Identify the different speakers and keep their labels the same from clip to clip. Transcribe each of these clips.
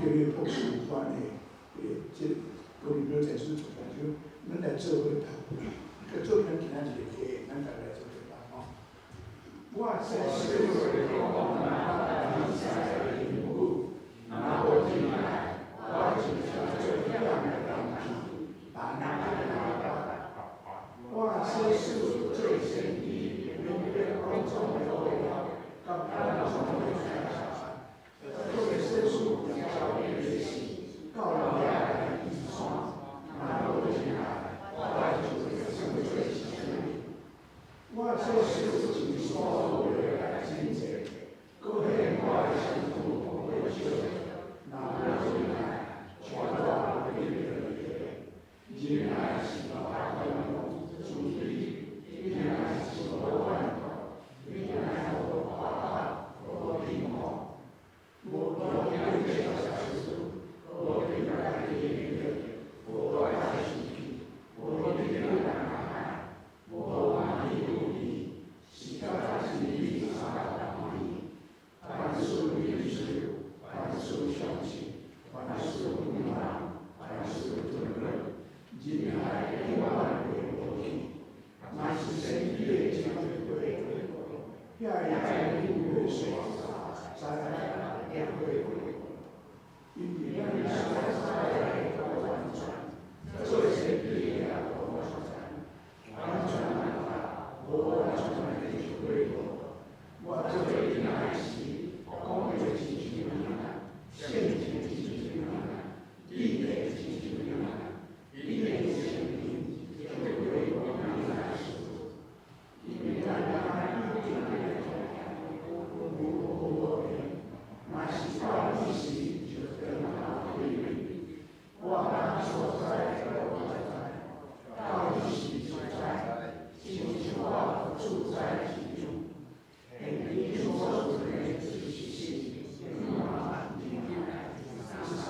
Speaker 1: 叫你博士班的，即高林表前书出版就，咱来做伙读，去做咱今仔日的课，咱大家来做伙读吼。我在世为公那比赛的领悟，拿我进来，我只想这样的东西，把那个拿到。我接受最先的面对公众的荣耀，甲咱众的传承，做接受教育的是教育的遗传，拿我进来，我就成最先。我接受尽所有的经济，各类我的辛苦不会少，拿我进来，全都为了你，仍然是大光荣主义，仍然是我万头，仍然我夸大，我平衡，我了解小事，我明白的我爱心体，我的难爱，我满意不离。是在心里上的不离，凡事理智，凡事相信，凡事无难，凡事顿润，人海永远会过去，乃是神的将会回过，下一代不会说，再来也会回过，因为咱是在不完全，做神的也不完全，完全的不完全的。我最乃是公会进行的，县级进行的，地类进行的，地类进行的，就为我们来说，因为大家一定的我乃是到历史就跟他对比，我们所在的我在，到历史所在，清楚化住在其中。你所说的就是信，那你看，至少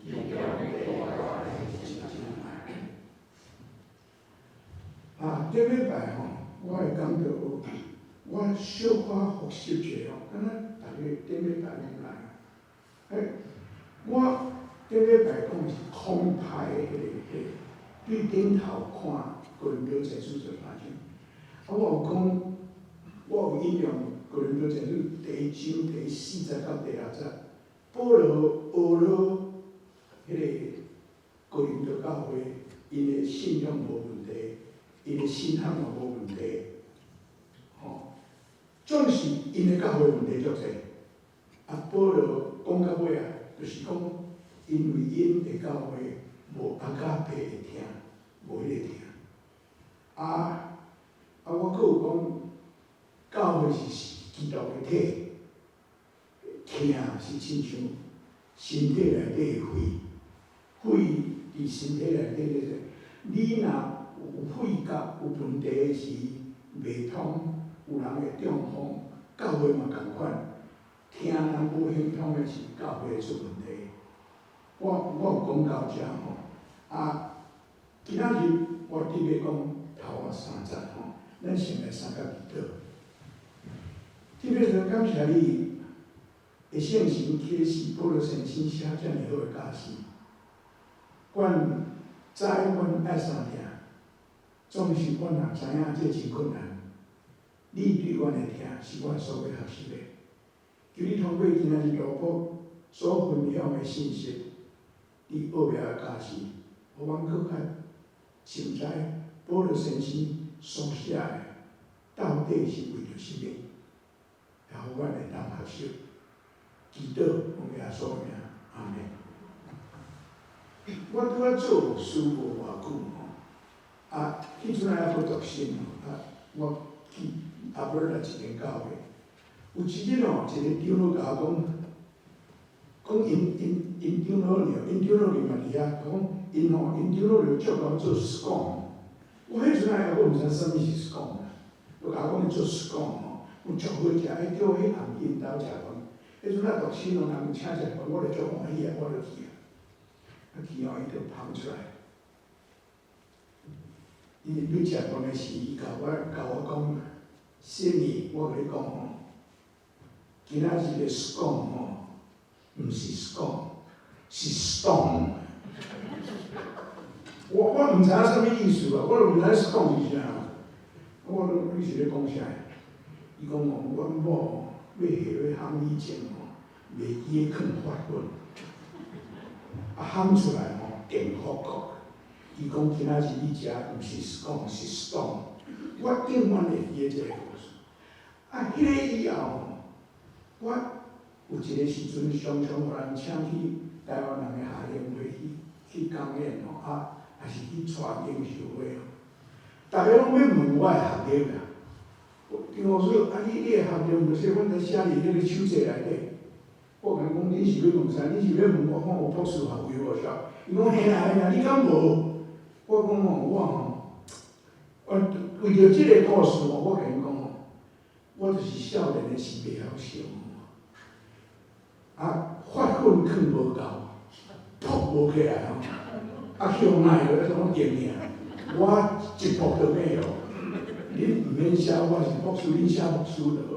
Speaker 1: 你要给我来进来。这礼拜吼，我会讲到，我小可复习一下哦，敢若大家顶礼拜拢来。我顶礼拜讲是空派的对顶头看个人表前书做哪种，我有讲。我有引用《哥林多前书》第1章第40到第60节，保罗学了迄个哥林多教会，因的信仰无问题，因的信仰嘛无问题，总是因的教会问题足济。保罗讲到尾啊，就是讲，因为因的教会无阿加伯会听，无迄个听。我阁有讲。教会是基督的体，听是亲像身体内底的肺，肺伫身体内底咧。你若有肺甲有问题时，袂通，有人会中风，教会嘛共款。听人无兴通的是教会出问题。我有讲到遮吼，今仔日我直要讲头3节吼，咱先来三甲祈祷。特别是感谢你，会圣神启示保罗先生写遮尔好的教示。阮知阮爱相听，总是阮若知影这真困难。你对阮的听是阮所要学习的。求你通过今仔日录播所分享的信息，你奥妙的教示，互阮更较深知保罗先生所写的到底是为着甚物。然后，阮会当学习，祈祷奉耶稣名，阿门。我拄仔做牧师无偌久吼，迄阵还要读书吼，我去阿伯拉一间教会，有一日吼，一个长老甲我讲因长老嘛伫遐，讲因长老着借我做scone。我迄阵我毋知啥物是scone，就甲我讲做scone吼。有足好食，迄叫迄暗因兜食饭。迄阵读书咯，人请食饭，我就足欢喜啊，我就去啊。去后伊就捧出来。伊要食饭的时，伊甲我讲，小米，我甲你讲吼，今仔日的scone吼，毋是scone，是 storm。我唔知影啥物意思啊，我都唔知 storm 是啥。我讲你是咧讲啥？伊讲哦，阮某要下要喊以前哦，袂记咧囥发粉，喊出来哦，电哭哭。伊讲今仔日你食毋是storm是 storm， 我永远会记咧即个故事。迄个以后，我有一个时阵常常互人请去台湾人的夏令会去公演还是去带英雄会逐个拢要问我的学历啦。丁老师，你的学历著说阮在写伫迄个手册内底。我甲伊讲，你是要问啥？你是要问我看有博士学位无啥？伊讲嘿啦，你敢无？我讲我为着即个故事我甲因讲我就是少年的时袂晓想发粉囥无够，扑无起来向哪会种经验？我一扑就咩哦？恁毋免写，我是博士，恁写博士就好。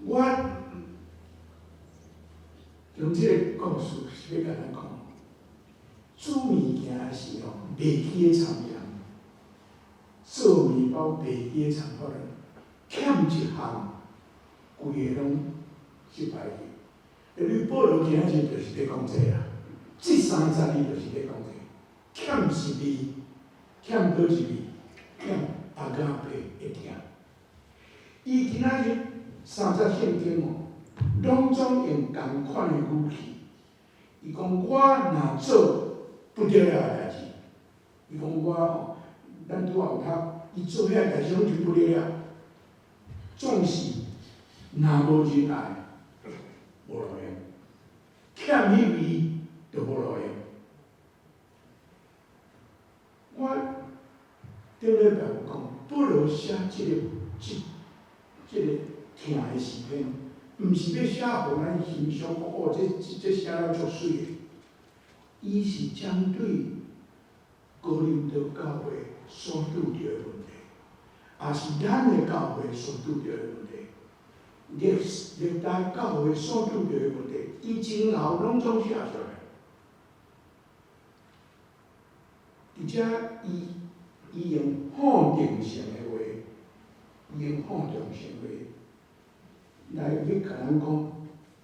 Speaker 1: 我用即个故事是要甲咱讲，煮物件的时候袂记咧参详，做面包袂记咧参法咧，欠一项，规个拢失败去。你保罗今仔日就是咧讲这啊，这30字就是咧讲这，欠一字，欠倒一字，欠阿加贝的疼。伊今仔日30圣经拢总用同款的语气。伊讲我若做不对了的代志，伊讲咱拄仔有读，伊做遐代志拢就不对了。总是若无人爱，无路用；欠迄味，就无路用。我顶礼拜有讲，保罗写即个疼的诗篇，毋是要写互咱欣赏这写了足水的。伊是针对哥林多教会所拄着的问题，也是咱的教会所拄着的问题。历代教会所拄着的问题，伊前后拢总写出来。而且伊用否定性的话，用否定性的话来要甲咱讲，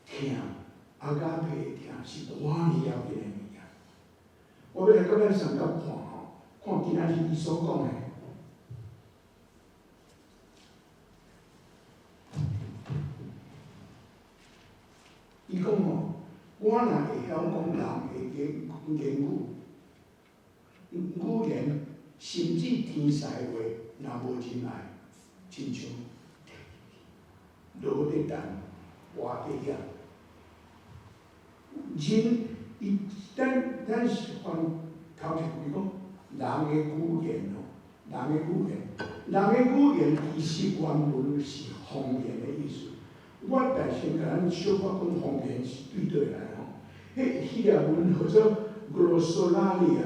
Speaker 1: 疼阿加佩的疼是多么要紧的物件。我要来甲咱上角看今仔日伊所讲的。伊讲我若会晓讲人的言语，语言甚至天使话，若无真爱，亲像落地蛋，活地遐。咱是翻头一句讲，人的语言其实原文是方言的意思。我大先甲咱小可讲方言是对对来迄希腊文叫做 glossolalia，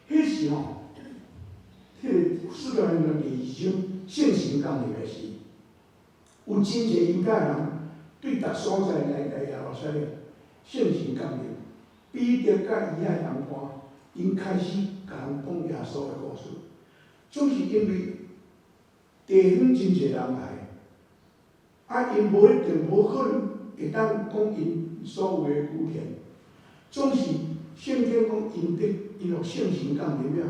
Speaker 1: 迄是迄个4个人的语种现行讲入的是，有真侪犹太人对逐所在来耶路撒冷现行讲入，彼得甲伊遐同伴，因开始甲人讲耶稣的故事，总是因为地方真侪人来。因无一定无可能会当讲因所有的语言，总是圣经讲因互圣神降临了，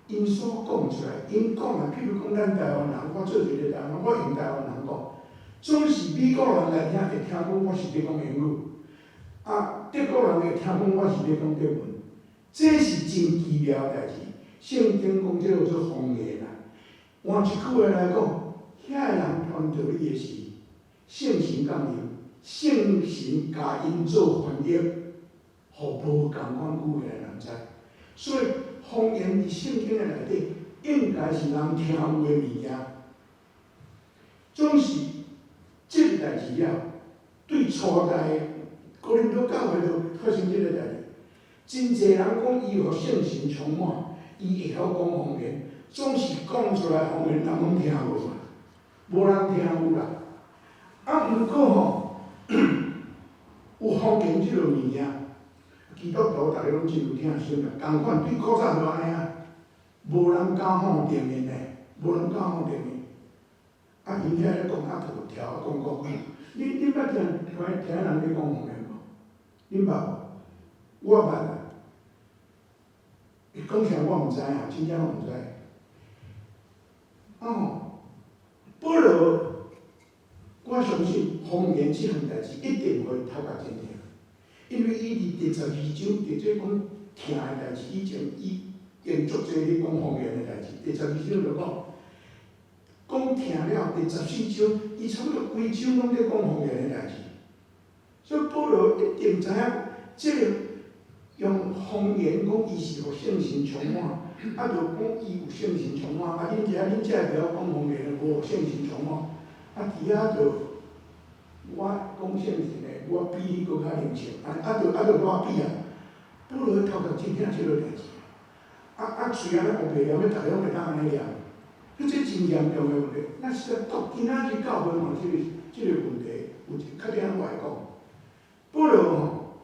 Speaker 1: 因所讲出来，因讲譬如讲咱台湾人，我做一个台湾人，我用台湾人讲，总是美国人来听会听讲我是咧讲英语，德国人会听讲我是咧讲德文，这是真奇妙的代志。圣经讲这叫做方言啦。换一句话来讲，遐个人传到你的是。圣神降临，圣神甲因做翻译，互无共款语言的人知。所以方言伫圣经的内底，应该是人听有的物件。总是即个代志了，对初代哥林多教会就发生即个代志。真侪人讲伊互圣神充满，伊会晓讲方言，总是讲出来方言人拢听无嘛，无人听有啦。毋过有方言即落物件，基督徒大家拢真有听心啦，共款对古早就安尼啊，无人敢放电面诶，无人敢放电面。啊，因遐咧讲啊，头条讲，恁捌听人咧讲方言无？恁捌无？我捌啊。伊讲啥我毋知影，真正我毋知。保罗，我相信方言即项代志一定会头壳真疼，因为伊伫第12章伫做讲疼诶代志以前，伊用足侪咧讲方言诶代志。第12章就讲疼了，第14章伊差不多规章拢咧讲方言诶代志，所以保罗一定知影即个用方言讲伊是互圣神充满。啊，就讲伊有圣神充满，啊，恁遮袂晓讲方言，无圣神充满，啊，伫遐就我讲圣神的，我比你搁较灵性，就我比啊，保罗头壳真疼即个代志，虽然我袂念，要逐个拢会当安尼念，迄这真严重的问题。咱实在到今仔日教会嘛，即个问题有一较点我来讲，保罗吼，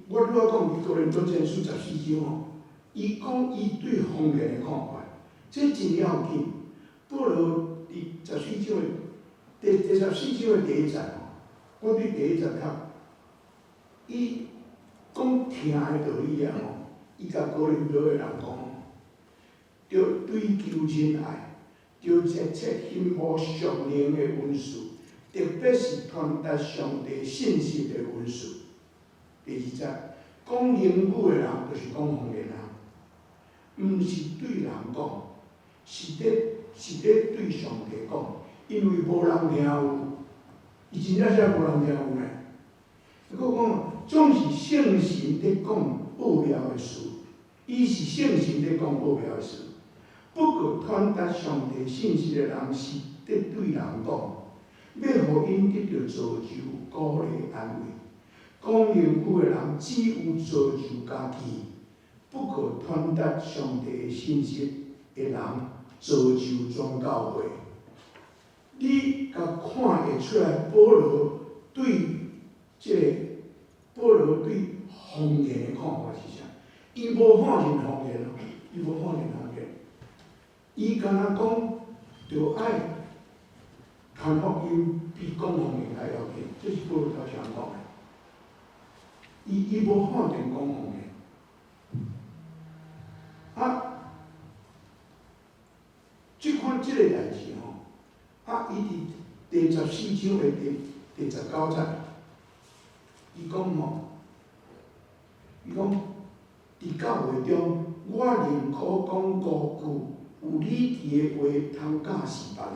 Speaker 1: 我拄仔讲伫哥林多前书14章吼。伊讲伊对方言的看法，这真要紧。保罗伫14章的第14章的第1节我对第1节伊讲听的道理啊吼，伊甲哥林多的人讲，着追求仁爱，着切幸福属灵的文书，特别是传达上帝信息的文书。第2节讲灵语的人，就是讲方言啊。毋是对人讲，是咧对上帝讲，因为无人听有，伊真正是无人听有呢。佮讲，总是圣神咧讲奥妙的事，伊是圣神咧讲奥妙的事。不过传达上帝信息的人是咧对人讲，要互因得到造就、鼓励、安慰。讲灵语的人只有造就家己。不可传达上帝的信息的人，造就全教会。你甲看会出来，保罗对方言的看法是啥？伊无放任方言咯，伊无放任方言。伊敢若讲，着爱传福音比讲方言还要紧，这是保罗头先讲的。伊无放任讲方言。即款即个代志吼，伊伫第14章的第19节，伊讲伫教会中，我宁可讲5句有理智的话，通教示别人，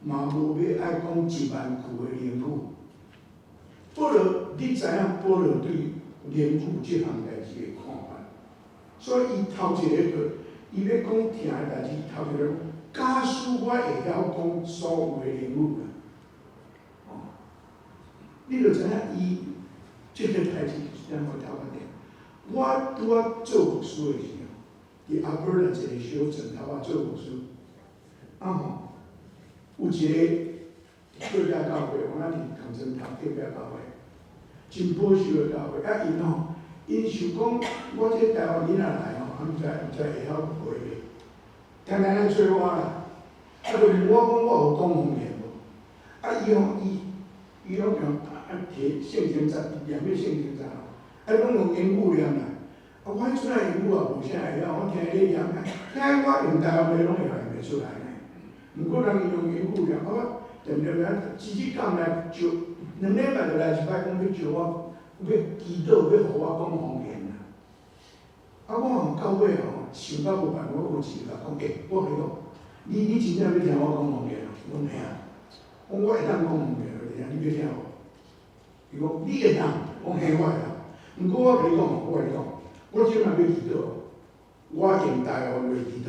Speaker 1: 嘛无要爱讲1万句的灵语。保罗，你知影保罗对灵语即项代志的看法，所以伊头一个个，伊要讲听的代志，头一个讲。假使我会晓讲所有的灵语啦，你就知影伊即个代志是怎会头壳顶。我拄仔做牧师的时候，伫阿伯兰一个小镇头仔做牧师，有一个隔壁教会，我咱伫同城头隔壁教会，真保守的教会，因想讲我这台湾囡仔来毋知会晓会袂。天天来找我啦，就问我讲我有讲方言无？伊拢摕圣经册，念迄圣经册拢用英语念啦。我迄阵仔英语也无啥会晓，我听你念，听我用台湾话拢会念袂出来呢。毋过人用英语念，我念直日讲来就2礼拜就来一摆，讲要招我，要祈祷，要互我讲方言啦。我到尾想到无办法，我有一次甲讲，我甲你讲，你真正要听我讲方言啊？伊讲嘿啊，我会当讲方言，你要听无？伊讲你会当，我嘿我会当。毋过我甲你讲，我即摆要祈祷，我用台湾话祈祷，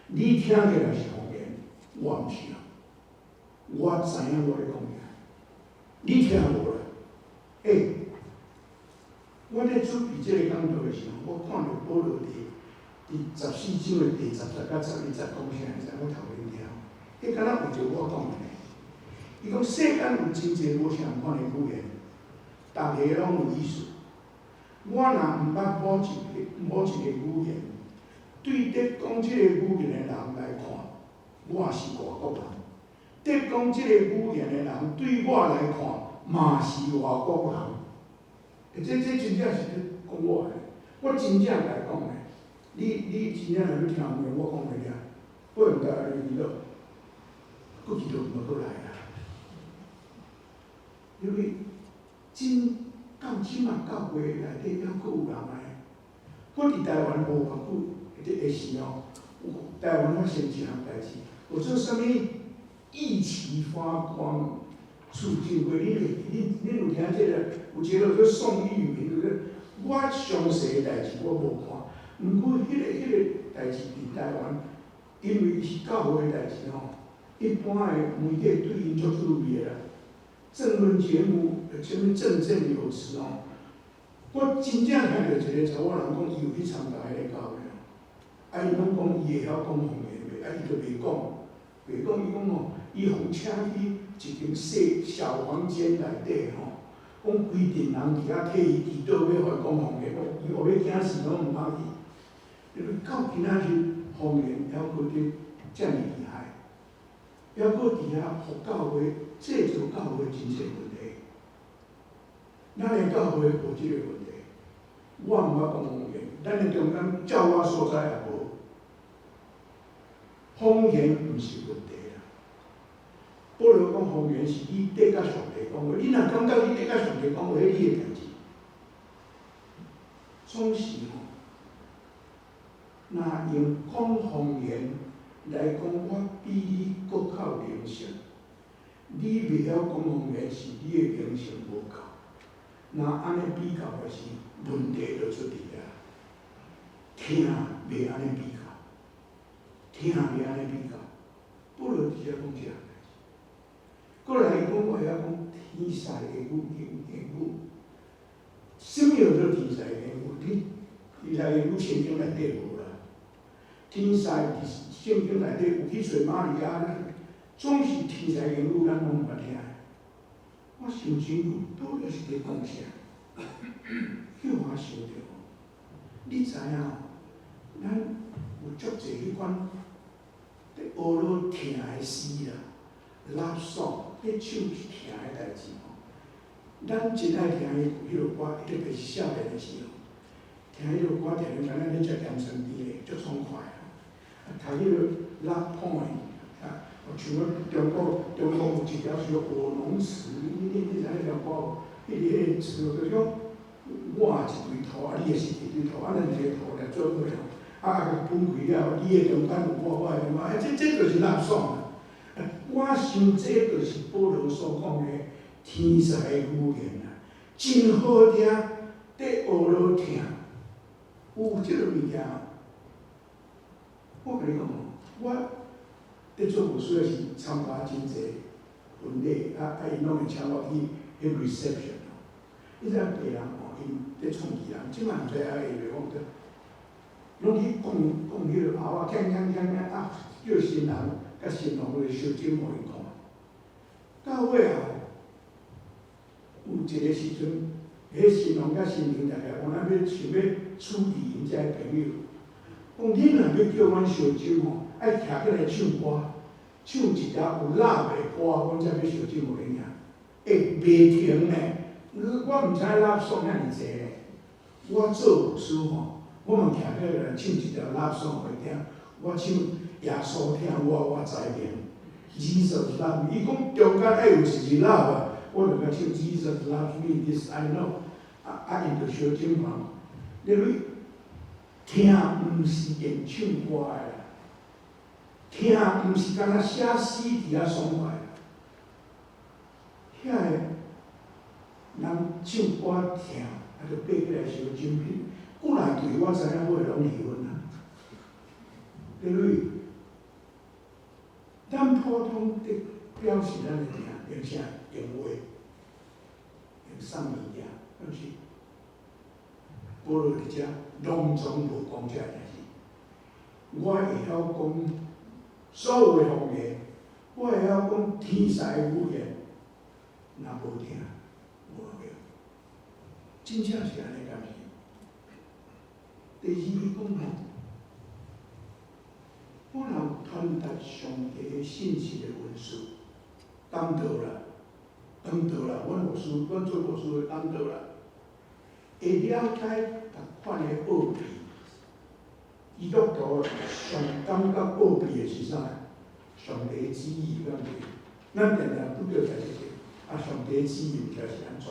Speaker 1: 你听起来是方言，我毋是啊。我知影我咧讲啥，你听无啦？我咧准备即个讲道的时候，我看到保罗伫14章的第10节到12节讲啥会知？我头前听，迄敢若为着我讲的。伊讲世间有真侪无相款的语言，逐个拢有意思。我若毋捌某一个语言，对得讲即个语言的人来看，我是外国人；得讲即个语言的人对我来看，嘛是外国人。这真正是讲我的，我真正来讲的。你真正来去听有我讲的了，我用甲你记录，佫记录无佫来啦。因为到即嘛教会内底还佫有人诶。我伫台湾无偌久，迄时哦，台湾发生一项代志，有做啥物意气发光促进会，恁有听即个？有一个叫宋玉明，我详细诶代志我无看，毋过迄个代志伫台湾，因为是教会诶代志吼，一般诶媒体对因足注意诶啦。政论节目，什物振振有词哦。我真正听到一个查某人讲，伊有去参加迄个教会，伊拢讲伊会晓讲方言袂，伊就袂讲，伊讲哦，伊互请去一间小房间内底吼，讲规定人伫遐替伊祈祷，要互伊讲方言，伊后尾惊死拢毋捌去。因为到今仔日，方言还佫得遮尔厉害，还佫伫遐互教会制造教会真侪问题。咱的教会无即个问题，我毋捌讲方言，咱的中间照我所知也无。方言毋是问题啦。保罗讲方言是你得甲上帝讲话，你若感觉你得甲上帝讲话，迄你的代志。总是吼，若用讲方言来讲，我比你佫较有灵性。你袂晓讲方言，是你的灵性无够。若安尼比较的是问题就出伫啊，听袂安尼比较，听袂安尼比较，保罗直接讲这样代志。过来伊讲我会晓讲天使的言语，什么叫做天使的言语？天使的言语圣经内底无啦，天使伫圣经内底有去找玛利亚，总是天使言语，咱拢毋捌听。我想真有，保罗是伫讲啥？叫我想着，你知影？咱有足侪迄款伫学了听的诗啦、love song，咧唱听的代志吼。咱真爱听迄落歌，特别是少年的时候，听迄落歌，听了咱咧食咸酸甜的，足爽快啊！读迄落 love poem 啊，像中国有一条叫《火龙词》，你知迄条歌无？迄个词就讲，我一堆土，你也是一堆土，咱两个土来做伙啊，分开了，你的中间有我的中间，这就是垃圾啊！我想这就是保罗所讲的天使的语言啊，真好听，得学了听。有即个物件，我甲你讲，我伫做牧师的是参加真济婚礼，因拢会请我去 reception。你知影别人吼，因咧创意人，即摆毋知影会袂讲得，拢去讲迄个后仔，啊，叫新人甲新郎个烧酒互因看。到尾后，有一个时阵，迄新郎甲新娘大家讲，咱要想要处理因遮个朋友，讲恁若要叫阮烧酒吼，爱徛起来唱歌，唱一条有喇叭的歌，阮才要烧酒互恁听，会袂停呢。我毋知影拉颂遐尔济咧，我做牧师吼，我嘛徛起来唱一条拉颂互伊听，我唱耶稣听我知名 ，Jesus love me。伊讲中间爱有一字 love 啊，我就甲唱 Jesus love me，this I know。因就烧酒嘛，因为听毋是演唱歌的啦，听毋是干那写诗伫遐爽快，遐个。人唱歌听，就爬起来烧酒品。古来对我知影，尾拢离婚啦。因为咱普通的表示咱的听，用啥？用话，用送物件，是毋是？保罗伫遮拢总无讲遮代志。我会晓讲所有的方言，我会晓讲天使的语言，若无听。真正是安尼，敢是？第二，伊讲吼，我若有传达上帝的信息的文书，当道啦，当道啦，阮做牧师的当道啦，会了解逐款的奥秘。基督徒上感觉奥秘的是啥？上帝的旨意，咱常常拄着在这个，上帝的旨意应该是安怎？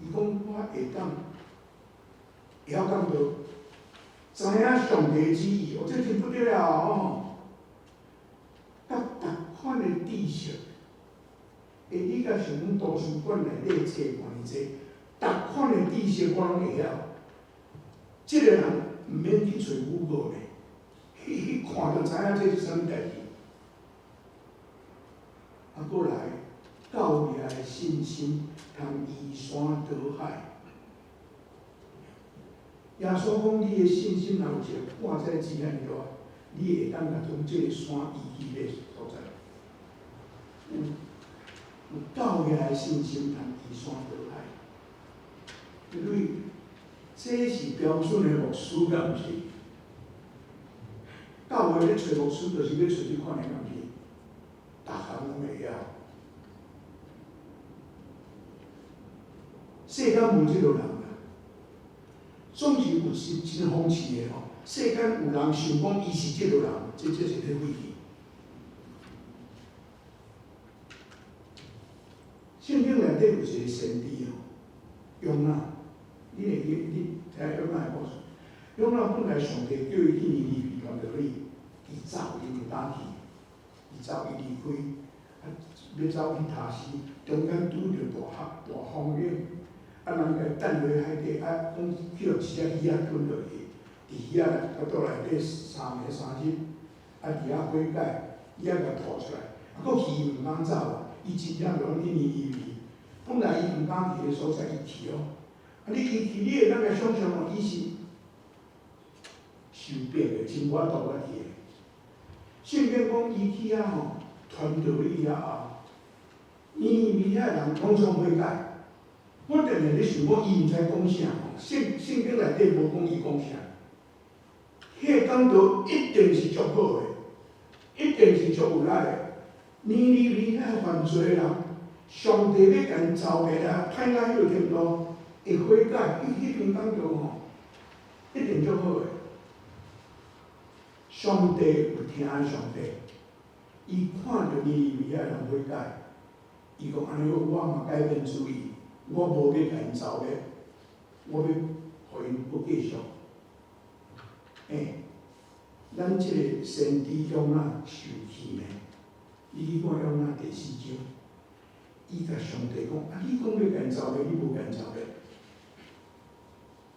Speaker 1: 伊讲我会当了解到，知影上帝的旨意，这真不得了哦！甲逐款的知识，你甲想讲图书馆内底册偌济，逐款的知识我拢会晓。这个人毋免去找武过呢，伊看就知影这是啥物代志。过来，教育的信心通移山倒海。耶稣讲：你的信心若有一个半载子安尼大，你会当甲从这个山移去迄个所在。有教育的信心通移山倒海，因为这是标准的牧师，敢毋是？教会咧找牧师，就是要找即款的，敢毋是？逐项拢会晓。世间无即落人啊，总是有真风趣的吼。世间有人想讲伊是即落人，这是咧废去。圣经内底有一个先知哦，约拿，你听约拿的故事。约拿本来上帝叫伊去尼尼微讲道理，伊走，伊毋敢去，伊走，伊离开，要走去塔斯，中间拄着大风雨，人甲等落海底，讲去互一只鱼仔吞落去，伫鱼仔肚内底3暝3日，伫遐火解，鱼仔甲吐出来，个鱼毋敢走，伊真正就去尼尼微。本来伊毋敢去的所在，伊去哦。你去，你会当来想象哦，伊是受逼的，真我度我去的。圣经讲伊去遐吼，传道理了后，尼尼微遐人拢总悔改。我定定咧想讲，伊毋知讲啥吼，圣经内底无讲伊讲啥。迄讲道一定是足好的，一定是足有力的。尼尼微遐犯罪的人，上帝要甲因召回来，派到迄个程度，会悔改，迄篇讲道吼，一定足好的。上帝有听的上帝，伊看到尼尼微遐人悔改，伊讲安尼，我嘛改变主意，我无要甲因召回，我要互因搁继续。咱即个先知约拿受气呢，你去看约拿第4章，伊甲上帝讲：你讲要甲因召回，你无甲因召回，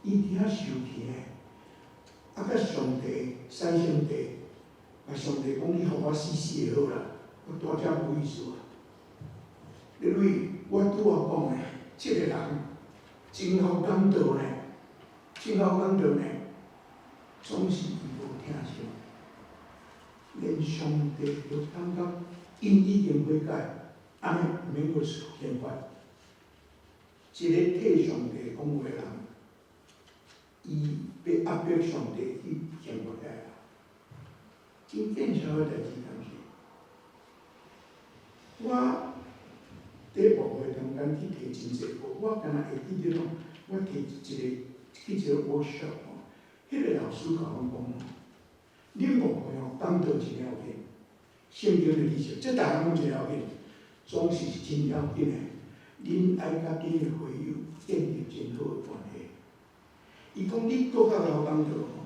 Speaker 1: 伊伫遐受气呢。甲上帝使上帝，甲上帝讲：你互我死死就好啦，我大遮无意思啊。因为我拄仔讲的，即个人真好讲道呢，真好讲道呢，总是伊无听信，连上帝都感觉因已经悔改，安尼免阁嫌烦。一个替上帝讲话的人，伊要压迫上帝去嫌烦来啦，真见笑的代志，敢是？我第部会中间去提真济课，我敢若会记得咯。我提一个 workshop 吼，迄个老师甲阮讲，恁部会吼讲道真要紧，圣经的知识，这逐项拢真要紧，总是真要紧的。恁爱甲恁的会友建立真好的关系。伊讲你搁较晓讲道吼，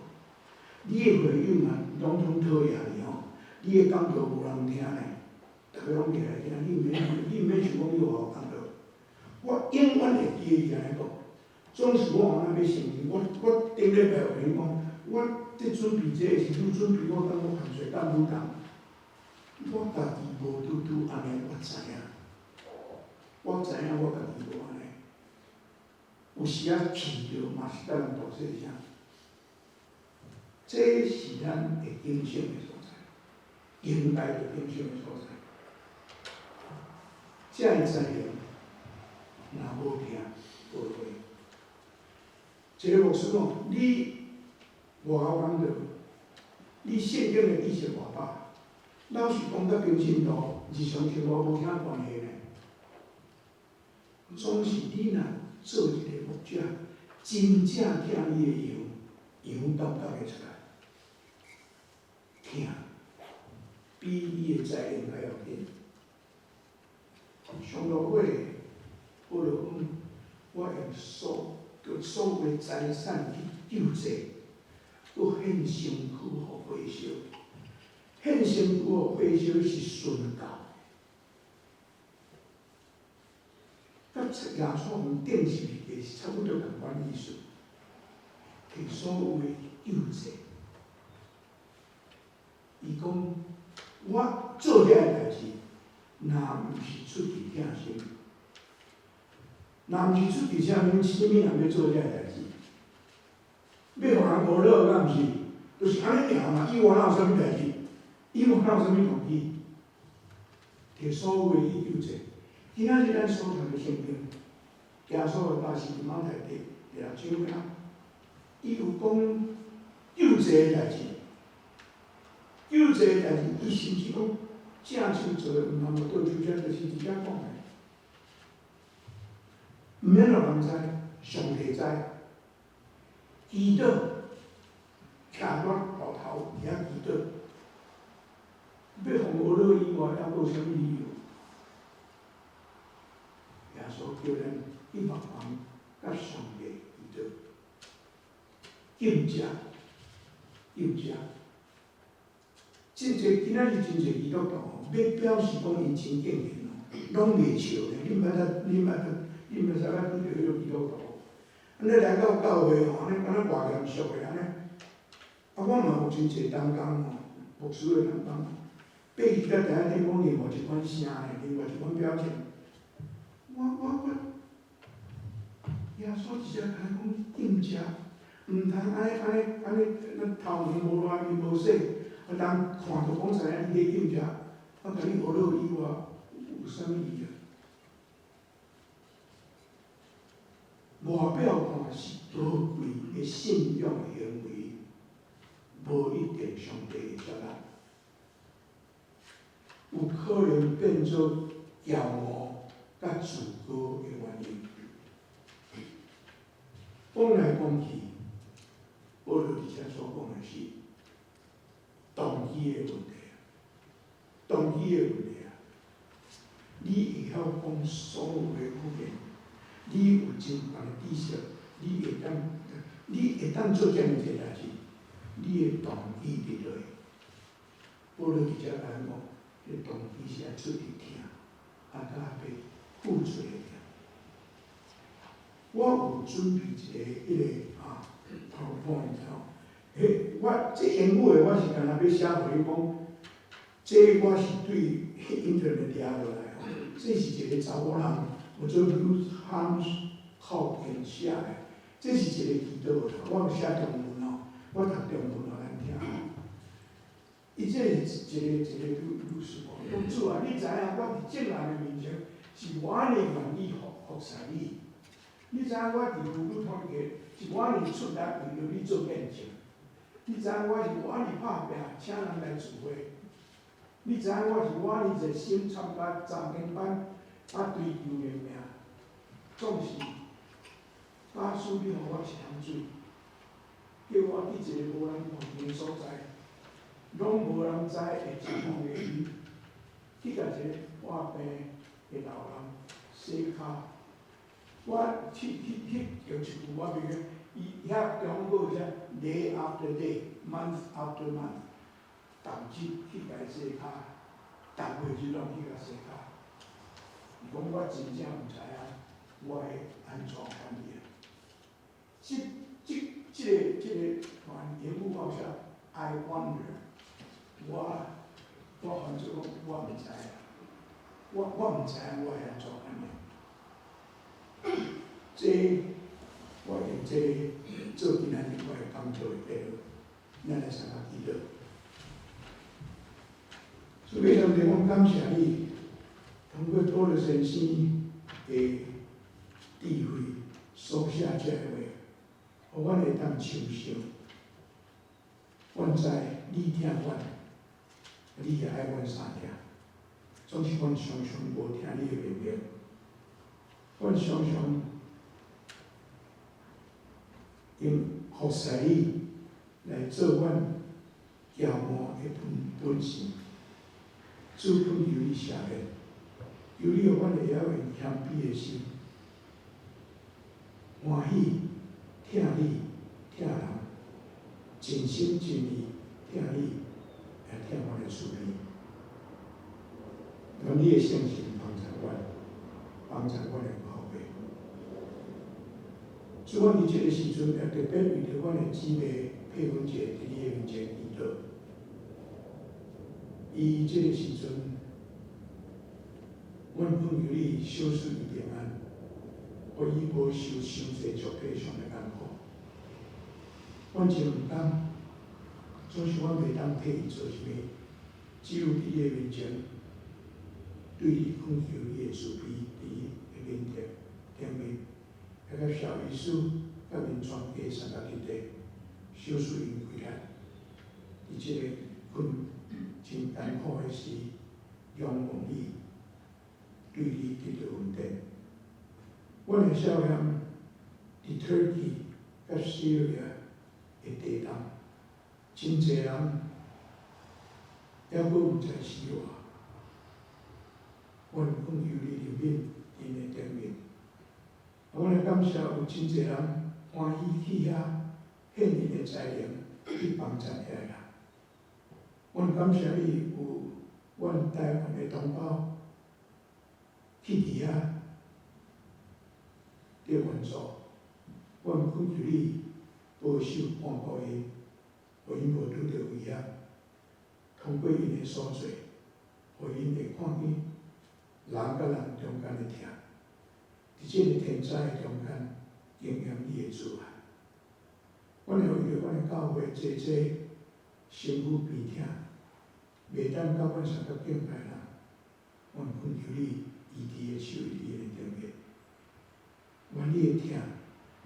Speaker 1: 你的会友嘛拢讨厌你吼，你的讲道无人听呢。逐个拢起来听，你毋免想讲你有好讲道。我永远会记伊安尼讲，总是我后仔要承认，我顶礼拜有跟伊讲，我伫准备这个时阵，准备我感觉汗水干愈重，我家己无拄安尼，我知影，我知影我家己无安尼，有时仔气着嘛是甲人大细声，这是咱会警醒的所在，应该着警醒的所在。才会知影，若无听无会，这一个牧师哦，你外口讲着，你圣经的知识偌饱，老实讲，甲平信徒日常生活无啥关系呢。总是你若做一个牧者，真正听伊的羊斗会出来，听，比你的财源还要紧。上路尾，我就讲，我用所有财产去救济，佮献身躯互回收。献身躯互回收是顺教。甲耶稣用顶是个是差不多同款意思，摕所有的救济。伊讲，我做遐个代志，若毋是出于疼心，若毋是出于啥物人要做遐个代志？要互人无乐，敢毋是？就是安尼尔嘛。以外哪有啥物代志？以外哪有啥物动机？摕所有的去救济。今仔日咱所读的圣经，耶稣的大事伫马太第6章，伊有讲救济的代志。救济的代志，伊甚至讲正手做，毋通无对手，这就是直接讲的。毋免让人知，上帝知。祈祷，徛落路头，伫遐祈祷。要互无乐以外，还有啥物理由？耶稣叫咱去茫茫甲上帝祈祷，敬者，敬者。真侪今仔日真侪基督徒要表示讲因真敬虔拢袂笑咧。你毋捌使捌拄着迄个基督徒，安尼来到教会吼，安尼敢若偌严肃个安尼。我嘛有真侪同工吼，牧师的同工，爬去甲台顶讲另外一款声咧，另外一款表情。耶稣直接甲咱讲敬者，毋通安尼头毛无乱，面无洗，人看就讲知影你咧敬者，我甲你学落以外，有啥物意义？外表看是宝贵的信仰的行为，无一定上帝会接纳，有可能变做骄傲甲自高的原因。讲来讲去，保罗伫遮所讲的是动机的问题啊，动机的问题啊。你会晓讲所有的语言，你有真悬的知识，你会当做遮尔济代志，你的动机伫落。保罗伫遮甲咱讲，迄动机是爱出去听，甲要付出的听。我有准备一个PowerPoint 吼，我这英语的我是干那要写互你讲，这我是对 Internet 抓落来吼，这是一个查某人，我做 Hans Hopkins 写的，这是一个祈祷的，我有写中文吼，我读中文互咱听。伊这是一个律师讲，讲主啊，你知影我伫众人的面前是我安尼愿意服侍你。你知影我伫妇女团体是我安尼出力为着你做见证。你知影我是我安尼拍拼，请人来聚会。你知影我是我安尼热心参加查经班，追求的命，总是假使你互我抢水，叫我去一个无人看见的所在，拢无人知会一方的伊，去甲一个破病的老人洗骹。我去用一句我袂记，伊遐中国啥 day after day，month after month， 逐日去甲伊洗骹，逐月日拢去甲洗骹。伊讲我真正毋知影我会安怎翻译。这个英语我写 I wonder， 我反正讲我毋知影，我毋知影我会安怎翻译。这我用这做今仔日我的工作的底落，咱来参加祈祷。所以上帝，我感谢你，通过保罗先生的智慧所写这个话，互阮会当相信，阮知你疼阮，你也爱阮相疼。总是阮常常无听你的命令，阮常常用服侍你来做阮骄傲的本性，主本由你赦免，由你互阮会晓用谦卑的心，欢喜疼你疼人，尽心尽意疼你，也疼阮的厝边。愿你的圣神帮助阮，帮助阮的后辈。主，阮伫这个时阵也特别为着阮的姊妹佩文姐伫你的面前祈祷。伊这个时阵，阮恳求你小赐伊平安，互伊无受伤济肉体上的艰苦。阮前两天，总是阮袂当替伊做啥物，只有伫你的面前。对你恳求你的慈悲，伫伊的面顶面，迄个小医师甲民全家三甲集体，小事因归来，伫即个真艰苦的时，仰望你，对你得到稳定。阮的少年伫 Turkey 甲 Syria 的地动，真侪人还阁毋知死活。阮恳求你怜悯因的顶面，阮来感谢有真侪人欢喜去遐献因的才能去帮助遐人。阮感谢你有阮台湾的同胞去伫遐伫援助，阮恳求你保守看顾因，互因无拄着危险，通过因的所做，互因会看见。人甲人中间的疼，伫即个天灾的中间，经验你的慈爱。阮会为着阮的教会济身躯病痛，袂当甲阮相甲敬拜人，阮恳求你医治的手伫你的顶面，愿你的疼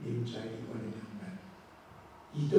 Speaker 1: 临在伫阮的中间，医倒